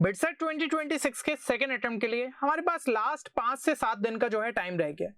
BITSAT 2026 के second attempt के लिए हमारे पास लास्ट 5 से 7 दिन का जो है टाइम रह गया।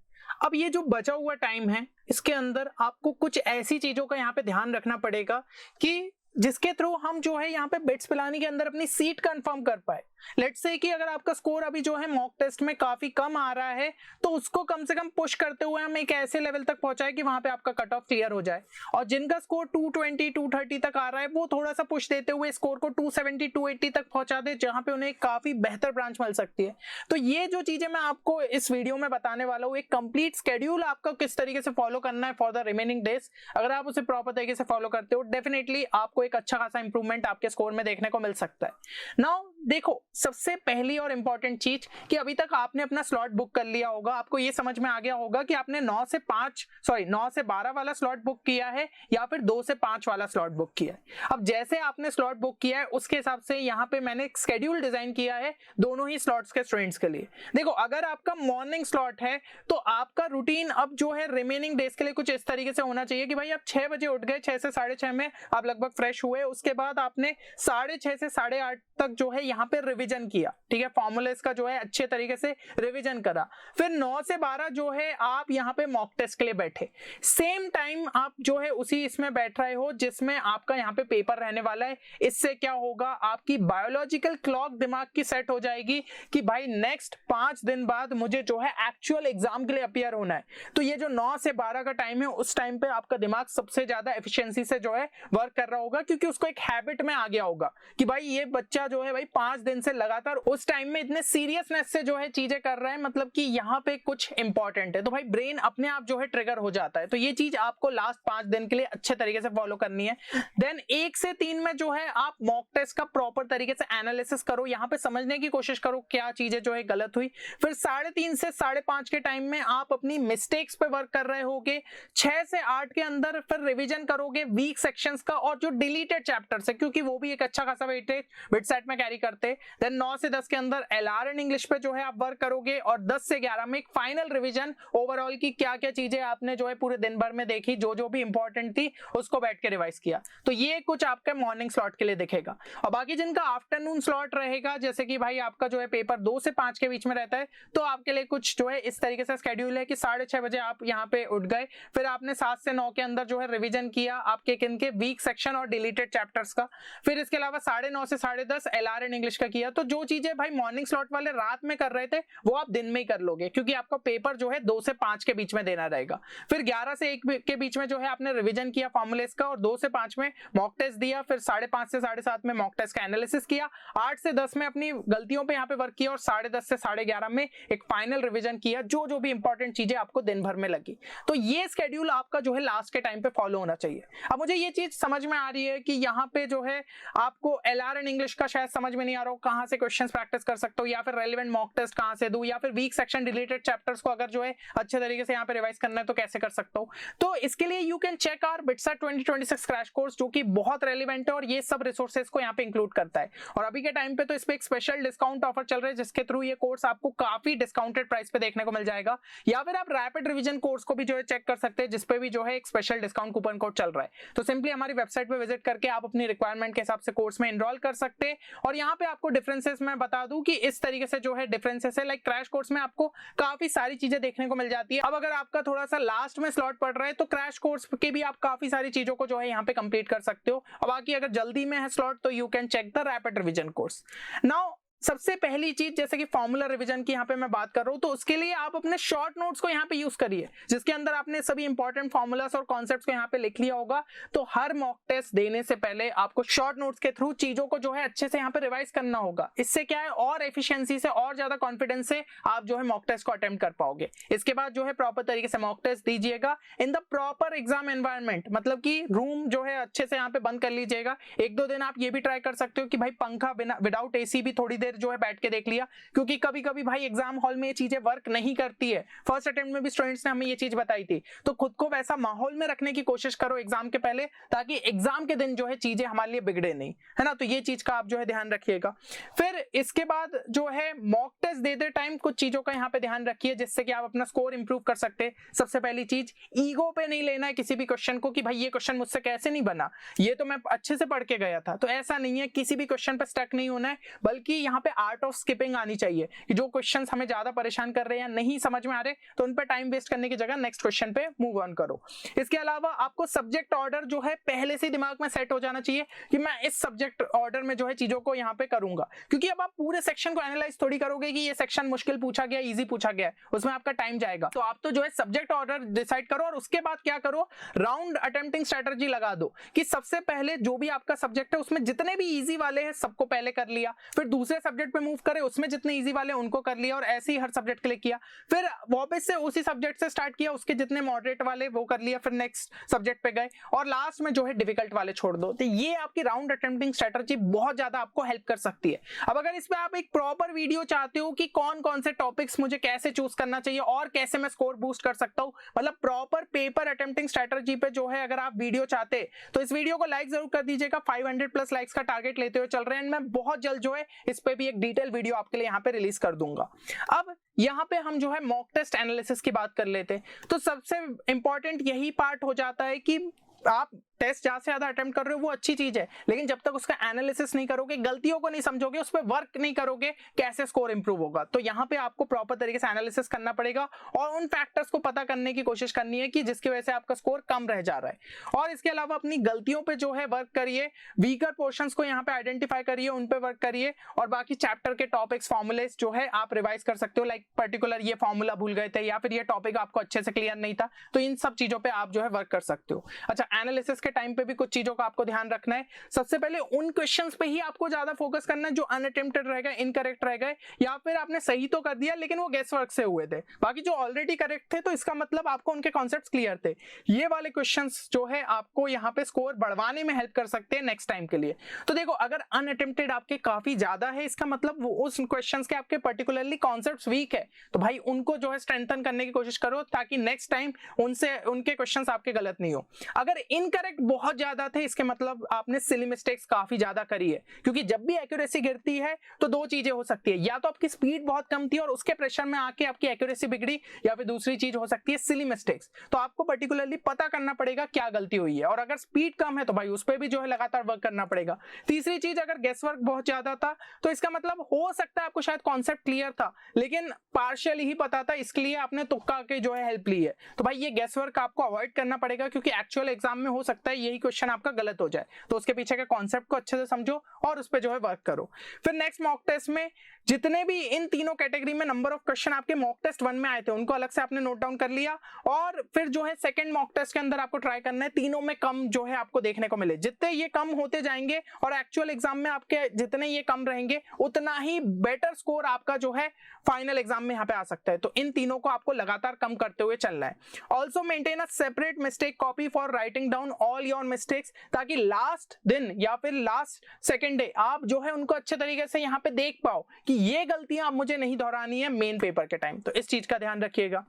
अब ये जो बचा हुआ टाइम है इसके अंदर आपको कुछ ऐसी चीजों का यहाँ पे ध्यान रखना पड़ेगा कि जिसके थ्रू हम जो है यहाँ पे बिट्स पिलानी के अंदर अपनी सीट कंफर्म कर पाए। लेट्स से कि अगर आपका स्कोर अभी जो है मॉक टेस्ट में काफी कम आ रहा है तो उसको कम से कम पुश करते हुए हम एक ऐसे लेवल तक पहुंचाए कि वहां पे आपका कट ऑफ क्लियर हो जाए, और जिनका स्कोर 220 230 तक आ रहा है वो थोड़ा सा पुश देते हुए स्कोर को 270 280 तक पहुंचा दे, जहां पे उन्हें काफी बेहतर ब्रांच मिल सकती है। तो ये जो चीजें मैं आपको इस वीडियो में बताने वाला हूँ, एक कंप्लीट स्केड्यूल आपको किस तरीके से फॉलो करना है फॉर द रिमेनिंग डेज, अगर आप उसे प्रॉपर तरीके से फॉलो करते हो डेफिनेटली आपको एक अच्छा खासा इंप्रूवमेंट आपके स्कोर में देखने को मिल सकता है। नाउ देखो, सबसे पहली और इंपॉर्टेंट चीज कि अभी तक आपने अपना स्लॉट बुक कर लिया होगा, आपको ये समझ में आ गया होगा कि आपने 9 से 12 वाला स्लॉट बुक किया है या फिर 2 से 5 वाला स्लॉट बुक किया है। अब जैसे आपने स्लॉट बुक किया है उसके हिसाब से यहाँ पे मैंने एक स्केड्यूल डिजाइन किया है दोनों ही स्लॉट्स के स्टूडेंट्स के लिए। देखो, अगर आपका मॉर्निंग स्लॉट है तो आपका रूटीन अब जो है रिमेनिंग डेज के लिए कुछ इस तरीके से होना चाहिए कि भाई आप 6 बजे उठ गए, 6 से 6:30 में आप लगभग फ्रेश हुए, उसके बाद आपने 6:30 से 8:30 तक जो है यहाँ पे रिवीजन किया, ठीक है, फॉर्मूलेस का जो है अच्छे तरीके से रिवीजन करा। फिर 9 से 12 जो है आप यहाँ पे मॉक टेस्ट के लिए बैठे, सेम टाइम आप जो है उसी इसमें बैठ रहे हो जिसमें आपका यहाँ पे पेपर रहने वाला है। इससे क्या होगा, आपकी बायोलॉजिकल क्लॉक दिमाग की सेट हो जाएगी कि भाई नेक्स्ट 5 दिन बाद मुझे जो है एक्चुअल एग्जाम के लिए अपीयर होना है। तो ये जो 9 से 12 का टाइम है उस टाइम पे आपका दिमाग सबसे ज्यादा एफिशिएंसी से जो है वर्क कर रहा होगा, क्योंकि उसको एक हैबिट में आ गया होगा कि भाई ये बच्चा जो है भाई 5 दिन से लगातार उस टाइम में इतने सीरियसनेस से जो है चीजें कर रहा है, मतलब कि यहाँ पे कुछ इंपॉर्टेंट है, तो भाई ब्रेन अपने आप जो है ट्रिगर हो जाता है। तो ये चीज आपको लास्ट 5 दिन के लिए अच्छे तरीके से फॉलो करनी है। देन 1 से 3 में जो है आप मॉक टेस्ट का प्रॉपर तरीके से एनालिसिस करो, यहाँ पे समझने की कोशिश करो क्या चीजें जो है गलत हुई। फिर 3:30 से 5:30 के टाइम में आप अपनी मिस्टेक्स पे वर्क कर रहे होगे। 6 से 8 के अंदर फिर रिवीजन करोगे वीक सेक्शंस का और जो डिलीटेड चैप्टर्स है, क्योंकि वो भी एक अच्छा खासा वेटेज बिटसेट में कैरी करते। देन 9 से 10 के अंदर एलआर एंड इंग्लिश पे जो है आप वर्क करोगे, और 10 से 11 में एक फाइनल रिवीजन ओवरऑल की क्या क्या चीजें आपने जो है पूरे दिन भर में देखी, जो जो भी इंपॉर्टेंट थी उसको बैठ के रिवाइज किया। तो ये कुछ आपके मॉर्निंग स्लॉट के लिए दिखेगा। और बाकी जिनका आफ्टरनून स्लॉट रहेगा, जैसे कि भाई आपका जो है पेपर 2 से 5 के बीच में रहता है, तो आपके लिए कुछ जो है इस तरीके से स्केड्यूल है कि 6:30 बजे आप यहाँ पे उठ गए, फिर आपने 7 से 9 के अंदर जो है रिवीजन किया आपके किन के वीक सेक्शन और डिलीटेड चैप्टर्स का। फिर इसके अलावा 9:30 से 10:30 एलआर एंड इंग्लिश का किया। तो जो चीजें भाई मॉर्निंग स्लॉट वाले रात में कर रहे थे वो आप दिन में ही कर लोगे, क्योंकि आपका पेपर जो है 2 से 5 के बीच में देना रहेगा। फिर 11 से 1 के बीच में जो है आपने रिवीजन किया फॉर्मूलेस का, और 2 से 5 में मॉक टेस्ट दिया। फिर 5:30 से 7:30 में मॉक टेस्ट का एनालिसिस किया। 8 से 10 में अपनी गलतियों पे यहाँ पे वर्क किया, और 10:30 से 11:30 में एक फाइनल रिवीजन किया, जो जो भी इंपॉर्टेंट चीजें आपको दिन भर में लगी। तो ये स्केड्यूल आपका जो है लास्ट के टाइम पे फॉलो होना चाहिए। अब मुझे ये चीज समझ में आ रही है कि यहाँ पे जो है आपको एलआर एंड इंग्लिश का शायद समझ में नहीं आ रहा हो कहां से क्वेश्चंस प्रैक्टिस कर सकते हो, या फिर रेलेवेंट मॉक टेस्ट कहां से दूं, या फिर वीक सेक्शन रिलेटेड चैप्टर्स को अगर जो है अच्छे तरीके से यहाँ पे रिवाइज करना है तो कैसे कर सकता हूं। तो इसके लिए you can check our BITSAT 2026 crash course, जो कि बहुत रेलिवेंट है और ये सब रिसोर्सेज को यहाँ पे इंक्लूड करता है। और अभी के टाइम पे तो इस पे एक स्पेशल डिस्काउंट ऑफर चल रहा है, जिसके थ्रू ये कोर्स आपको काफी डिस्काउंटेड प्राइस पे देखने को मिल जाएगा। या फिर आप रैपिड रिवीजन कोर्स को भी जो है चेक कर सकते हैं, जिसपे भी जो है एक स्पेशल डिस्काउंट कूपन कोड चल रहा है। तो सिंपली हमारी वेबसाइट पे विजिट करके आप अपनी रिक्वायरमेंट के हिसाब से कोर्स में एनरोल कर सकते हैं। और यहाँ पे आपको डिफरेंसेस मैं बता दूं कि इस तरीके से जो है डिफरेंसेस है, लाइक क्रैश कोर्स में आपको काफी सारी चीजें देखने को मिल जाती है। अब अगर आपका थोड़ा सा लास्ट में स्लॉट पड़ रहा है तो क्रैश कोर्स के भी आप काफी सारी चीजों को जो है यहाँ पे कंप्लीट कर सकते हो। और बाकी अगर जल्दी में है स्लॉट तो you can check the rapid revision course. Now सबसे पहली चीज, जैसे कि फॉर्मूला रिवीजन की यहाँ पे मैं बात कर रहा हूँ, तो उसके लिए आप अपने शॉर्ट नोट्स को यहाँ पे यूज करिए, जिसके अंदर आपने सभी इंपॉर्टेंट फॉर्मूलास और कॉन्सेप्ट्स को यहाँ पे लिख लिया होगा। तो हर मॉक टेस्ट देने से पहले आपको शॉर्ट नोट्स के थ्रू चीजों को जो है अच्छे से यहाँ पे रिवाइज करना होगा। इससे क्या है, और एफिशिएंसी से और ज्यादा कॉन्फिडेंस से आप जो है मॉक टेस्ट को अटेम्प्ट कर पाओगे। इसके बाद जो है प्रॉपर तरीके से मॉक टेस्ट दीजिएगा in the proper exam environment, मतलब कि रूम जो है अच्छे से यहाँ पे बंद कर लीजिएगा। 1-2 दिन आप ये भी ट्राई कर सकते हो कि भाई पंखा बिना विदाउट एसी भी थोड़ी देर जो है बैठ के देख लिया, क्योंकि कभी कभी भाई एग्जाम हॉल में ये चीजें वर्क नहीं करती है। फर्स्ट अटेम्प्ट में भी स्टूडेंट्स ने हमें ये चीज बताई थी। तो खुद को वैसा माहौल में रखने की कोशिश करो एग्जाम के पहले, ताकि एग्जाम के दिन जो है चीजें हमारे लिए बिगड़े नहीं, है ना। तो ये चीज का आप जो है ध्यान रखिएगा। फिर इसके बाद जो है मॉक टेस्ट देते टाइम कुछ चीजों का यहाँ पे ध्यान रखिए, जिससे कि आप अपना स्कोर इंप्रूव कर सकते हैं। सबसे पहली चीज, ईगो पे नहीं लेना है किसी भी क्वेश्चन को कि भाई ये क्वेश्चन मुझसे कैसे नहीं बना, ये तो मैं अच्छे से पढ़ के गया था। तो ऐसा नहीं है, किसी भी क्वेश्चन पे स्टक नहीं होना है, बल्कि यहाँ यहाँ पे आर्ट ऑफ स्किपिंग आनी चाहिए कि जो क्वेश्चंस हमें ज्यादा परेशान कर रहे हैं या नहीं समझ में आ रहे तो उन पे टाइम वेस्ट करने की जगह नेक्स्ट क्वेश्चन पे मूव ऑन करो। इसके अलावा आपको सब्जेक्ट ऑर्डर जो है पहले से दिमाग में सेट हो जाना चाहिए कि मैं इस सब्जेक्ट ऑर्डर में जो है चीजों को यहाँ पे करूंगा, क्योंकि अब आप पूरे सेक्शन को एनालाइज थोड़ी करोगे कि ये सेक्शन मुश्किल पूछा गया, इजी पूछा गया, उसमें आपका टाइम जाएगा। तो आप तो जो है सब्जेक्ट ऑर्डर डिसाइड करो और उसके बाद क्या करो, राउंड अटेम्प्टिंग स्ट्रेटजी लगा दो कि सबसे पहले जो भी आपका सब्जेक्ट है उसमें जितने भी इजी वाले हैं सबको पहले कर लिया, फिर दूसरे सब्जेक्ट पे मूव करे उसमें जितने इजी वाले उनको कर लिया और ऐसे ही हर सब्जेक्ट के लिए किया, फिर वापस से उसी सब्जेक्ट से स्टार्ट किया, उसके जितने मॉडरेट वाले वो कर लिया, फिर नेक्स्ट सब्जेक्ट पे गए और लास्ट में जो है डिफिकल्ट वाले छोड़ दो। तो ये आपकी राउंड अटेम्प्टिंग स्ट्रेटजी बहुत ज्यादा आपको हेल्प कर सकती है। अब अगर इस पे आप एक प्रॉपर वीडियो चाहते हो कि कौन कौन से टॉपिक्स मुझे कैसे चूज करना चाहिए और कैसे मैं स्कोर बूस्ट कर सकता हूं, मतलब प्रॉपर पेपर अटेम्प्टिंग स्ट्रेटजी पे जो है अगर आप वीडियो चाहते तो इस वीडियो को लाइक जरूर कर दीजिएगा। 500 प्लस लाइक्स का टारगेट लेते हुए चल रहे हैं, मैं बहुत जल्द जो है इस पे भी एक डिटेल वीडियो आपके लिए यहाँ पे रिलीज कर दूंगा। अब यहाँ पे हम जो है मॉक टेस्ट एनालिसिस की बात कर लेते हैं। तो सबसे इंपॉर्टेंट यही पार्ट हो जाता है कि आप टेस्ट ज्यादा से ज्यादा अटेम्प्ट कर रहे हो वो अच्छी चीज है, लेकिन जब तक उसका एनालिसिस नहीं करोगे, गलतियों को नहीं समझोगे, उस पर वर्क नहीं करोगे, कैसे स्कोर इंप्रूव होगा। तो यहाँ पे आपको प्रॉपर तरीके से एनालिसिस करना पड़ेगा और उन फैक्टर्स को पता करने की कोशिश करनी है कि जिसकी वजह से आपका स्कोर कम रह जा रहा है। और इसके अलावा अपनी गलतियों पे जो है वर्क करिए, वीकर पोर्शंस को यहाँ पे आइडेंटिफाई करिए, उन पे वर्क करिए और बाकी चैप्टर के टॉपिक्स फॉर्मुलेस जो है आप रिवाइज कर सकते हो, लाइक पर्टिकुलर ये फॉर्मूला भूल गए थे या फिर ये टॉपिक आपको अच्छे से क्लियर नहीं था, तो इन सब चीजों पे आप जो है वर्क कर सकते हो। अच्छा, एनालिसिस के टाइम पे भी कुछ चीजों का आपको ध्यान रखना है। सबसे पहले उन क्वेश्चंस पे ही आपको ज्यादा फोकस करना है जो अनअटेम्प्टेड रह गए, इनकरेक्ट रह गए या फिर आपने सही तो कर दिया लेकिन वो गेस वर्क से हुए थे, बाकी जो ऑलरेडी करेक्ट थे तो इसका मतलब आपको उनके कॉन्सेप्ट्स क्लियर थे। ये वाले क्वेश्चंस जो है आपको यहाँ पे स्कोर बढ़वाने में हेल्प कर सकते हैं नेक्स्ट टाइम के लिए। तो देखो, अगर अनअटेम्प्टेड आपके काफी ज्यादा है इसका मतलब वो उस क्वेश्चंस के आपके पर्टिकुलरली कॉन्सेप्ट्स वीक है, तो भाई उनको जो है स्ट्रेंथन करने की कोशिश करो ताकि नेक्स्ट टाइम उनसे उनके क्वेश्चंस आपके गलत नहीं हो। अगर इनकरेक्ट बहुत ज्यादा थे इसके मतलब आपने सिली मिस्टेक्स काफी ज्यादा करी है, क्योंकि जब भी एक्यूरेसी गिरती है तो दो चीजें हो सकती है, या तो आपकी स्पीड बहुत कम थी और उसके प्रेशर में आके आपकी एक्यूरेसी बिगड़ी, या फिर दूसरी चीज हो सकती है सिली मिस्टेक्स। तो आपको पर्टिकुलरली पता करना पड़ेगा क्या गलती हुई है, और अगर स्पीड कम है तो भाई उस पर भी जो है लगातार वर्क करना पड़ेगा। तीसरी चीज, अगर गेस वर्क बहुत ज्यादा था तो इसका मतलब हो सकता है आपको शायद कॉन्सेप्ट क्लियर था लेकिन पार्शियली ही पता था, इसके लिए आपने तुक्का के जो है हेल्प ली है। तो भाई ये गेस वर्क आपको अवॉइड करना पड़ेगा, क्योंकि एक्चुअल एग्जाम में हो सकता है यही क्वेश्चन आपका गलत हो जाए। तो उसके पीछे के कॉन्सेप्ट को अच्छे से समझो और उस पर जो है वर्क करो। फिर नेक्स्ट मॉक टेस्ट में जितने भी इन तीनों कैटेगरी में नंबर ऑफ क्वेश्चन आपके मॉक टेस्ट 1 में आए थे उनको अलग से आपने नोट डाउन कर लिया, और फिर जो है सेकंड मॉक टेस्ट के अंदर आपको ट्राई करना है तीनों में कम जो है आपको देखने को मिले। जितने ये कम होते जाएंगे और एक्चुअल एग्जाम में आपके जितने ये कम रहेंगे उतना ही बेटर स्कोर आपका जो है फाइनल एग्जाम में यहाँ पे आ सकता है। तो इन तीनों को आपको लगातार कम करते हुए चलना है। Also maintain a separate mistake copy for writing down all your mistakes, ताकि लास्ट दिन या फिर लास्ट सेकेंड डे आप जो है उनको अच्छे तरीके से यहाँ पे देख पाओ कि ये गलतियां अब मुझे नहीं दोहरानी है मेन पेपर के टाइम। तो इस चीज का ध्यान रखिएगा।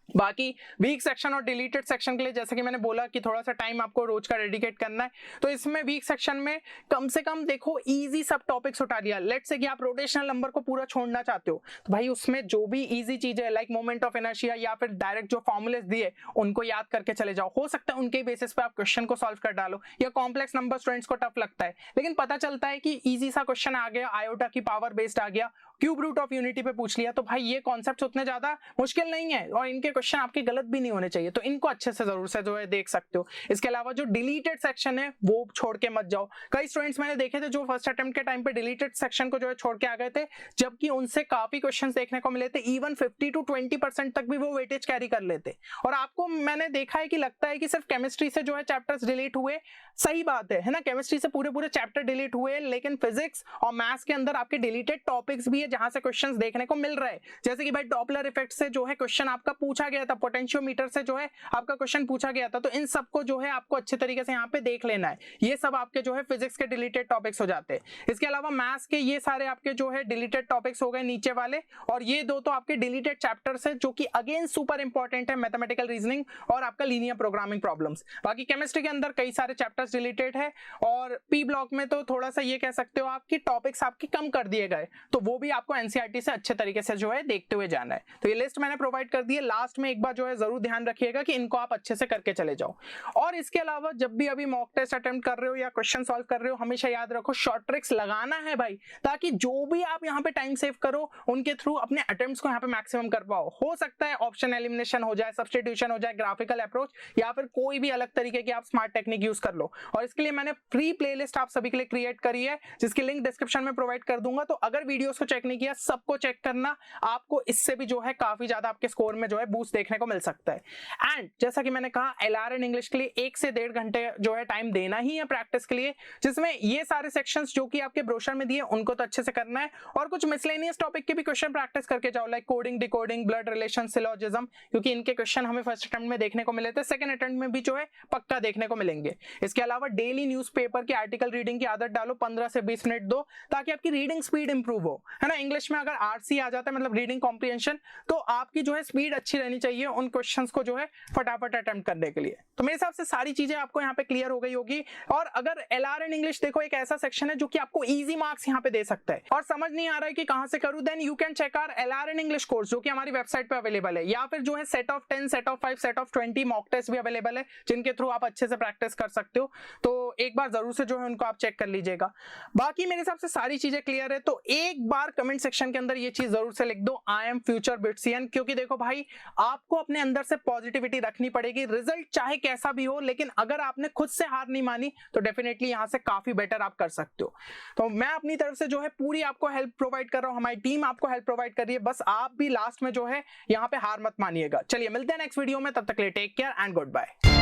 बाकी वीक सेक्शन और डिलीटेड सेक्शन के लिए जैसे कि मैंने बोला कि थोड़ा सा टाइम आपको रोज का डेडिकेट करना है, तो इसमें वीक सेक्शन में कम से कम देखो इजी सब टॉपिक्स उठा लिया। लेट्स से कि आप रोटेशनल नंबर को पूरा छोड़ना चाहते हो तो भाई उसमें जो भी इजी चीज है लाइक मोमेंट ऑफ इनर्शिया या फिर डायरेक्ट जो फॉर्मुलेस दिए उनको याद करके चले जाओ। हो सकता है उनके बेसिस पे आप क्वेश्चन को सॉल्व कर डालो, या कॉम्प्लेक्स नंबर स्टूडेंट्स को टफ लगता है लेकिन पता चलता है कि इजी सा क्वेश्चन आ गया, आयोटा की पावर बेस्ड आ गया, क्यूब रूट ऑफ यूनिटी पे पूछ लिया, तो भाई ये कॉन्सेप्ट उतने ज्यादा मुश्किल नहीं है और इनके क्वेश्चन आपके गलत भी नहीं होने चाहिए। तो इनको अच्छे से जरूर से जो है देख सकते हो। इसके अलावा जो डिलीटेड सेक्शन है वो छोड़ के मत जाओ। कई स्टूडेंट्स मैंने देखे थे जो फर्स्ट अटेम्प्ट के टाइम पे डिलीटेड सेक्शन को जो है छोड़ के आ गए थे, जबकि उनसे काफी क्वेश्चंस देखने को मिले थे, इवन 50 to 20% तक भी वो वेटेज कैरी कर लेते। और आपको मैंने देखा है कि लगता है कि सिर्फ केमिस्ट्री से जो है चैप्टर्स डिलीट हुए, सही बात है ना, केमिस्ट्री से पूरे चैप्टर डिलीट हुए, लेकिन फिजिक्स और मैथ्स के अंदर आपके डिलीटेड टॉपिक्स भी है जहां से क्वेश्चंस देखने को मिल रहे हैं। जैसे कि भाई डॉपलर इफेक्ट से जो है क्वेश्चन आपका पूछा गया था, पोटेंशियोमीटर से जो है आपका क्वेश्चन पूछा गया था, तो इन सबको जो है आपको अच्छे तरीके से यहाँ पे देख लेना है। ये सब आपके जो है फिजिक्स के डिलीटेड टॉपिक्स हो जाते हैं। इसके अलावा मैथ्स के ये सारे आपके जो है डिलीटेड टॉपिक्स हो गए नीचे वाले, और ये दो तो आपके डिलीटेड चैप्टर्स है जो कि अगेन सुपर इंपॉर्टेंट है, मैथमेटिकल रीजनिंग और आपका लीनियर प्रोग्रामिंग प्रॉब्लम्स। बाकी केमिस्ट्री के अंदर कई सारे चैप्टर्स डिलीटेड है, और पी ब्लॉक में तो थोड़ा सा ये कह सकते हो आपकी टॉपिक्स आपके कम कर दिए गए, तो वो भी आपको एनसीईआरटी से अच्छे तरीके से जो है देखते हुए जाना है। तो ये लिस्ट मैंने प्रोवाइड कर दी है, लास्ट में एक बार जो है जरूर ध्यान रखिएगा कि इनको आप अच्छे से करके चले जाओ। और इसके अलावा जब भी अभी मॉक टेस्ट अटेम्प्ट कर रहे हो या क्वेश्चन सॉल्व कर रहे हो, हमेशा याद रखो शॉर्ट ट्रिक्स लगाना है भाई, ताकि जो भी आप यहाँ पे टाइम सेव करो उनके थ्रू अपने अटेम्प्ट्स को यहाँ पे मैक्सिमम कर पाओ। हो सकता है ऑप्शन एलिमिनेशन हो जाए, सब्स्टिट्यूशन हो जाए, ग्राफिकल अप्रोच या फिर कोई भी अलग तरीके की आप स्मार्ट टेक्निक यूज कर लो। और इसके लिए मैंने फ्री प्लेलिस्ट आप सभी के लिए क्रिएट करी है, जिसकी लिंक डिस्क्रिप्शन में प्रोवाइड कर दूंगा। तो अगर वीडियोस को चेक नहीं किया, सबको चेक करना, आपको इससे भी जो है काफी ज्यादा आपके स्कोर में जो है बूस्ट देखने को मिल सकता है। एंड जैसा कि मैंने कहा, एलआरएन इंग्लिश के लिए 1 से 1.5 घंटे जो है टाइम देना ही है प्रैक्टिस के लिए, जिसमें ये सारे सेक्शंस जो कि आपके ब्रोशर में दिए उनको तो अच्छे से करना है, और कुछ मिसलेनियस टॉपिक के भी क्वेश्चन प्रैक्टिस करके जाओ, like coding, decoding, blood relation, syllogism, क्योंकि इनके क्वेश्चन हमें फर्स्ट अटेम्प्ट में देखने को मिले थे, सेकंड अटेम्प्ट में भी जो है पक्का देखने को मिलेंगे। इसके अलावा डेली न्यूज़पेपर के आर्टिकल रीडिंग की आदत डालो, 15 से 20 मिनट दो, ताकि आपकी रीडिंग स्पीड इंप्रूव हो, है ना। इंग्लिश में अगर आरसी आ जाता है, मतलब रीडिंग कॉम्प्रिहेंशन, तो आपकी जो है स्पीड अच्छी रहनी चाहिए उन क्वेश्चंस को जो है फटाफट अटेम्प्ट करने के लिए। तो मेरे हिसाब से सारी चीजें आपको यहाँ पे क्लियर हो गई होगी। और अगर एलआरएन इंग्लिश देखो एक ऐसा सेक्शन है जो कि आपको इजी मार्क्स यहाँ पे दे सकता है, और समझ नहीं आ रहा है कि कहां से करूं, then you can check our LRN English course, जो कि हमारी वेबसाइट पे अवेलेबल है, या फिर जो है set of 10, set of 5, set of 20 mock test भी अवेलेबल है, जिनके थ्रू आप अच्छे से प्रैक्टिस कर सकते हो। तो एक बार जरूर से जो है उनको आप चेक कर लीजिएगा। बाकी मेरे हिसाब से सारी चीजें क्लियर है। तो एक बार कमेंट सेक्शन के अंदर ये चीज जरूर से लिख दो, आई एम फ्यूचर बिट्सियन, क्योंकि देखो भाई, आपको अपने अंदर से पॉजिटिविटी रखनी पड़ेगी, रिजल्ट चाहे कैसा भी हो, लेकिन अगर आपने खुद से हार नहीं मानी तो डेफिनेटली यहां से काफी बेटर आप कर सकते हो। तो मैं अपनी तरफ से जो है पूरी आपको हेल्प प्रोवाइड कर रहा हूं, हमारी टीम आपको हेल्प प्रोवाइड कर रही है, बस आप भी लास्ट में जो है यहाँ पे हार मत मानिएगा। चलिए मिलते हैं नेक्स्ट वीडियो में, तब तक के लिए take care and good bye.